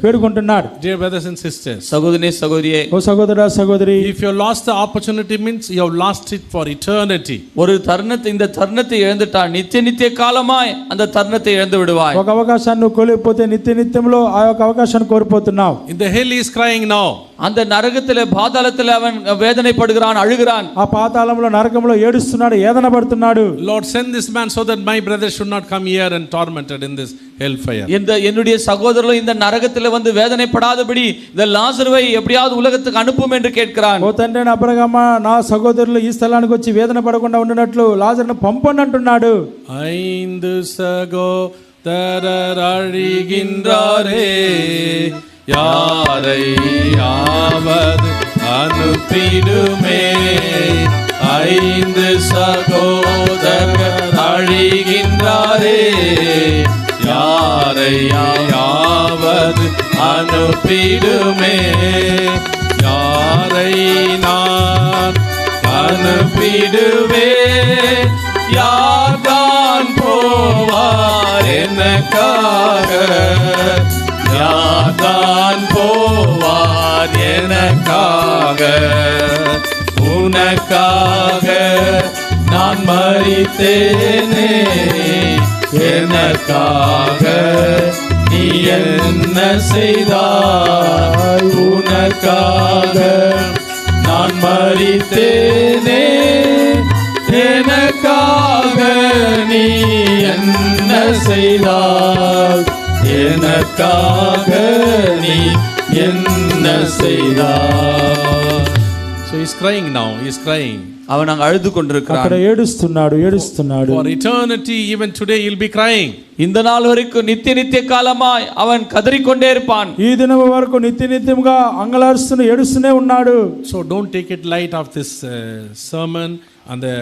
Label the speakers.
Speaker 1: వేడుకుంటున్నాడు.
Speaker 2: Dear brothers and sisters,
Speaker 3: சகோதரனே சகோதரியே,
Speaker 1: ఓ సహోదరా సహోదరి,
Speaker 2: if you lost the opportunity means you have lost it for eternity.
Speaker 3: ஒரு தருணத்தை, இந்த தருணத்தை இழந்துட்டால் நித்திய காலமாய் அந்த தருணத்தை இழந்து விடுவாய்.
Speaker 1: ఒక అవకాశాన్ని నువ్వు కోల్పోతే నిత్యంలో ఆ యొక్క అవకాశాన్ని కోల్పోతున్నావు.
Speaker 2: In the hell he is crying now.
Speaker 3: அந்த நரகத்திலே பாதாளத்திலே அவன் வேதனைப்படுகிறான், அழுகிறான்.
Speaker 1: ఆ పాతాళంలో నరకంలో ఏడుస్తున్నాడు, వేదన పడుతున్నాడు.
Speaker 2: Lord, send this man so that my brother should not come here and tormented in this hellfire.
Speaker 3: என்னுடைய சகோதரர்கள் இந்த நரகத்திலே வந்து வேதனைப்படாதபடி இந்த லாசருவை எப்படியாவது உலகத்துக்கு அனுப்பும் என்று கேட்கிறான்.
Speaker 1: ఓ తండ్రి అబ్రహామ, నా సహోదరులు ఈ స్థలానికి వచ్చి వేదన పడకుండా ఉండినట్లు లాజరును పంపండి అంటున్నాడు.
Speaker 2: ஐந்து சகோதரர் அழுகின்றாரே, யாரையாவது அனுப்பிடுமே. ஐந்து சகோதரர் அழுகின்றாரே, யாரையாவது அனுப்பிடுமே. யாரை நான் அனுப்பிடுவேன், யார்தான் போவார் எனக்காக, யார்தான் போவார் எனக்காக. உனக்காக நான் மரித்தேனே, எனக்காக நீ என்ன செய்தாய். உனக்காக நான் மரித்தேனே, எனக்காக நீ என்ன செய்தாய். எனக்காக நீ என்ன செய்தாய். So he is crying now, he is crying.
Speaker 3: அவன் அங்க அழுது கொண்டிருக்கிறான்.
Speaker 1: అక్కడ ఏడుస్తున్నాడు.
Speaker 2: For eternity, even today he will be crying.
Speaker 3: இந்த நாள் வரைக்கும் நித்திய காலமாய் அவன் கதறிக்கொண்டே இருப்பான்.
Speaker 1: ఈ దినం వరకు నిత్యముగా అంగలారుస్తూనే ఏడుస్తూనే ఉన్నాడు.
Speaker 2: So don't take it light of this sermon and the